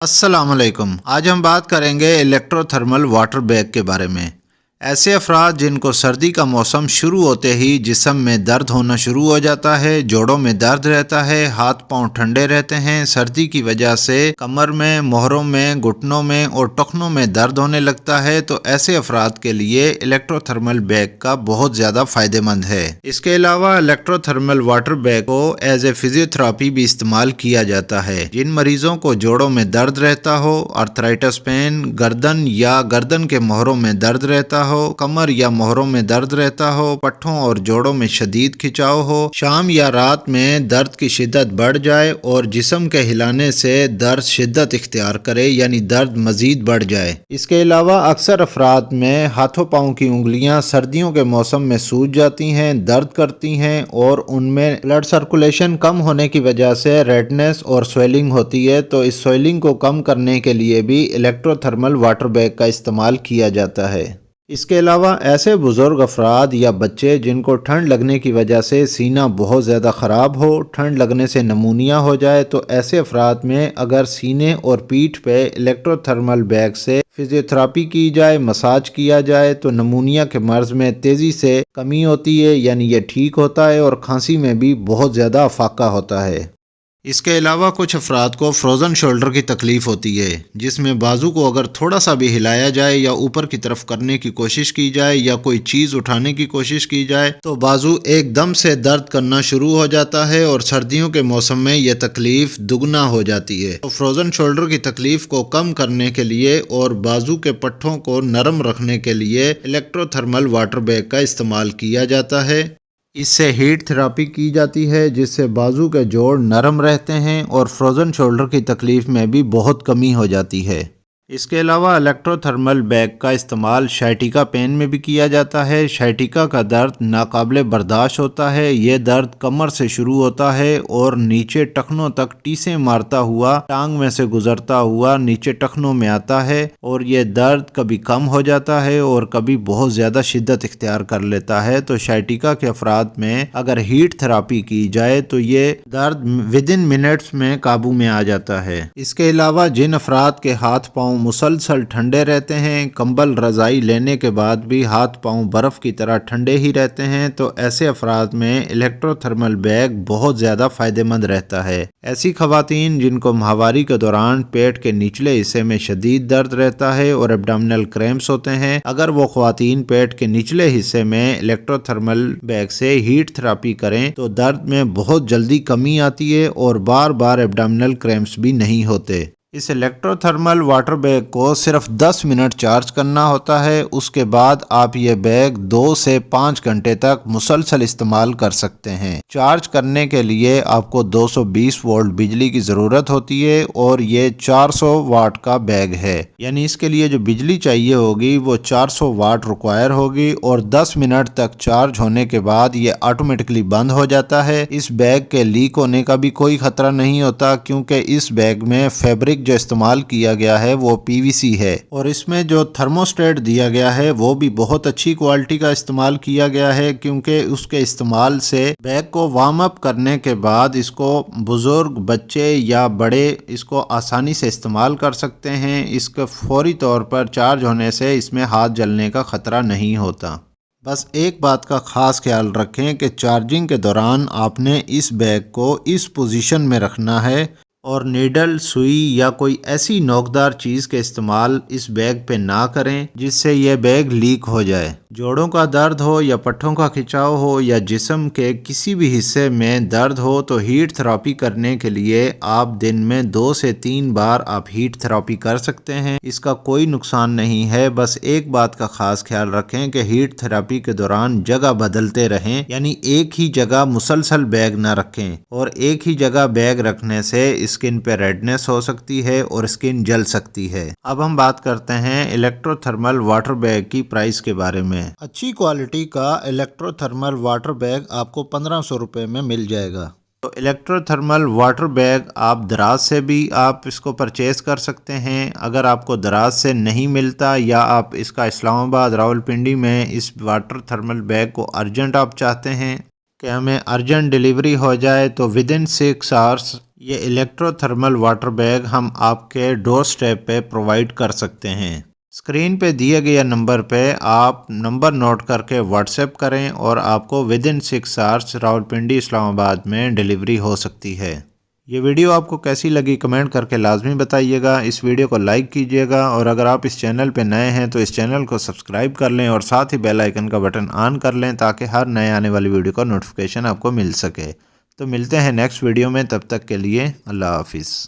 अस्सलाम वालेकुम। आज हम बात करेंगे इलेक्ट्रो थर्मल वाटर बैग के बारे में। ऐसे अफराद जिनको सर्दी का मौसम शुरू होते ही जिस्म में दर्द होना शुरू हो जाता है, जोड़ों में दर्द रहता है, हाथ पांव ठंडे रहते हैं, सर्दी की वजह से कमर में, मोहरों में, घुटनों में और टखनों में दर्द होने लगता है, तो ऐसे अफराद के लिए इलेक्ट्रो थर्मल बैग का बहुत ज़्यादा फ़ायदेमंद है। इसके अलावा इलेक्ट्रो थर्मल वाटर बैग को एज ए फिजियोथेरापी भी इस्तेमाल किया जाता है। जिन मरीजों को जोड़ों में दर्द रहता हो, आर्थराइटिस पेन, गर्दन या गर्दन के मोहरों में दर्द रहता हो, कमर या मोहरों में दर्द रहता हो, पट्ठों और जोड़ों में शदीद खिंचाव हो, शाम या रात में दर्द की शिद्दत बढ़ जाए और जिस्म के हिलाने से दर्द शिद्दत इख्तियार करे यानी दर्द मजीद बढ़ जाए। इसके अलावा अक्सर अफराद में हाथों पाँव की उंगलियां सर्दियों के मौसम में सूज जाती हैं, दर्द करती हैं और उनमें ब्लड सर्कुलेशन कम होने की वजह से रेडनेस और स्वेलिंग होती है। तो इस स्वेलिंग को कम करने के लिए भी इलेक्ट्रोथर्मल वाटर बैग का इस्तेमाल किया जाता है। इसके अलावा ऐसे बुज़ुर्ग अफराद या बच्चे जिनको ठंड लगने की वजह से सीना बहुत ज़्यादा ख़राब हो, ठंड लगने से नमूनिया हो जाए, तो ऐसे अफराद में अगर सीने और पीठ पे इलेक्ट्रोथर्मल बैग से फिजियोथेरापी की जाए, मसाज किया जाए, तो नमूनिया के मर्ज़ में तेज़ी से कमी होती है यानी ये ठीक होता है और खांसी में भी बहुत ज़्यादा अफाका होता है। इसके अलावा कुछ अफराद को फ्रोज़न शोल्डर की तकलीफ़ होती है, जिसमें बाजू को अगर थोड़ा सा भी हिलाया जाए या ऊपर की तरफ करने की कोशिश की जाए या कोई चीज़ उठाने की कोशिश की जाए तो बाजू एकदम से दर्द करना शुरू हो जाता है और सर्दियों के मौसम में यह तकलीफ़ दुगना हो जाती है। तो फ्रोज़न शोल्डर की तकलीफ़ को कम करने के लिए और बाजू के पट्ठों को नरम रखने के लिए इलेक्ट्रोथर्मल वाटर बैग का इस्तेमाल किया जाता है। इससे हीट थेरापी की जाती है जिससे बाजू के जोड़ नरम रहते हैं और फ्रोज़न शोल्डर की तकलीफ़ में भी बहुत कमी हो जाती है। इसके अलावा इलेक्ट्रोथर्मल बैग का इस्तेमाल शाइटिका पेन में भी किया जाता है। शाइटिका का दर्द नाकाबिले बर्दाश्त होता है। ये दर्द कमर से शुरू होता है और नीचे टखनों तक टीसे मारता हुआ टांग में से गुजरता हुआ नीचे टखनों में आता है और ये दर्द कभी कम हो जाता है और कभी बहुत ज़्यादा शिद्दत इख्तियार कर लेता है। तो शाइटिका के अफराद में अगर हीट थेरापी की जाए तो ये दर्द विद इन मिनट्स में काबू में आ जाता है। इसके अलावा जिन अफराद के हाथ पाँव मुसलसल ठंडे रहते हैं, कंबल रजाई लेने के बाद भी हाथ पांव बर्फ़ की तरह ठंडे ही रहते हैं, तो ऐसे अफराद में इलेक्ट्रोथर्मल बैग बहुत ज़्यादा फ़ायदेमंद रहता है। ऐसी ख़वातीन जिनको माहवारी के दौरान पेट के निचले हिस्से में शदीद दर्द रहता है और एब्डोमिनल क्रैम्प्स होते हैं, अगर वो ख़वातीन पेट के निचले हिस्से में इलेक्ट्रोथर्मल बैग से हीट थेरापी करें तो दर्द में बहुत जल्दी कमी आती है और बार बार एब्डोमिनल क्रैम्प्स भी नहीं होते। इस इलेक्ट्रोथर्मल वाटर बैग को सिर्फ 10 मिनट चार्ज करना होता है। उसके बाद आप ये बैग 2 से 5 घंटे तक मुसलसल इस्तेमाल कर सकते हैं। चार्ज करने के लिए आपको 220 वोल्ट बिजली की ज़रूरत होती है और ये 400 वाट का बैग है, यानी इसके लिए जो बिजली चाहिए होगी वो 400 वाट रिक्वायर होगी और 10 मिनट तक चार्ज होने के बाद ये ऑटोमेटिकली बंद हो जाता है। इस बैग के लीक होने का भी कोई ख़तरा नहीं होता क्योंकि इस बैग में फैब्रिक जो इस्तेमाल किया गया है वो पीवीसी है और इसमें जो थर्मोस्टेट दिया गया है वो भी बहुत अच्छी क्वालिटी का इस्तेमाल किया गया है क्योंकि उसके इस्तेमाल से बैग को वार्म अप करने के बाद इसको बुजुर्ग, बच्चे या बड़े इसको आसानी से इस्तेमाल कर सकते हैं। इसके फौरी तौर पर चार्ज होने से इसमें हाथ जलने का खतरा नहीं होता। बस एक बात का ख़ास ख्याल रखें कि चार्जिंग के दौरान आपने इस बैग को इस पोजीशन में रखना है और नीडल, सुई या कोई ऐसी नोकदार चीज़ के इस्तेमाल इस बैग पे ना करें जिससे यह बैग लीक हो जाए। जोड़ों का दर्द हो या पट्ठों का खिंचाव हो या जिस्म के किसी भी हिस्से में दर्द हो तो हीट थेरापी करने के लिए आप दिन में 2 से 3 बार आप हीट थेरापी कर सकते हैं। इसका कोई नुकसान नहीं है। बस एक बात का खास ख्याल रखें कि हीट थेरापी के दौरान जगह बदलते रहें, यानी एक ही जगह मुसलसल बैग ना रखें और एक ही जगह बैग रखने से स्किन पे रेडनेस हो सकती है और स्किन जल सकती है। अब हम बात करते हैं इलेक्ट्रोथर्मल वाटर बैग की प्राइस के बारे में। अच्छी क्वालिटी का इलेक्ट्रोथर्मल वाटर बैग आपको 1500 रुपए में मिल जाएगा। तो इलेक्ट्रोथर्मल वाटर बैग आप दराज से भी आप इसको परचेज़ कर सकते हैं। अगर आपको दराज से नहीं मिलता या आप इसका इस्लामाबाद, रावलपिंडी में इस वाटर थर्मल बैग को अर्जेंट आप चाहते हैं कि हमें अर्जेंट डिलीवरी हो जाए तो विद इन 6 आवर्स یہ الیکٹرو تھرمل واٹر بیگ ہم آپ کے ڈور سٹیپ پہ پرووائڈ کر سکتے ہیں۔ اسکرین پہ دیے گئے نمبر پہ آپ نمبر نوٹ کر کے واٹس ایپ کریں اور آپ کو ودن 6 آورس راولپنڈی اسلام آباد میں ڈیلیوری ہو سکتی ہے۔ یہ ویڈیو آپ کو کیسی لگی کمنٹ کر کے لازمی بتائیے گا۔ اس ویڈیو کو لائک کیجیے گا اور اگر آپ اس چینل پہ نئے ہیں تو اس چینل کو سبسکرائب کر لیں اور ساتھ ہی بیل آئیکن کا بٹن آن کر لیں تاکہ ہر نئے آنے والی ویڈیو کا نوٹیفیکیشن آپ کو مل سکے۔ تو ملتے ہیں نیکسٹ ویڈیو میں، تب تک کے لیے اللہ حافظ۔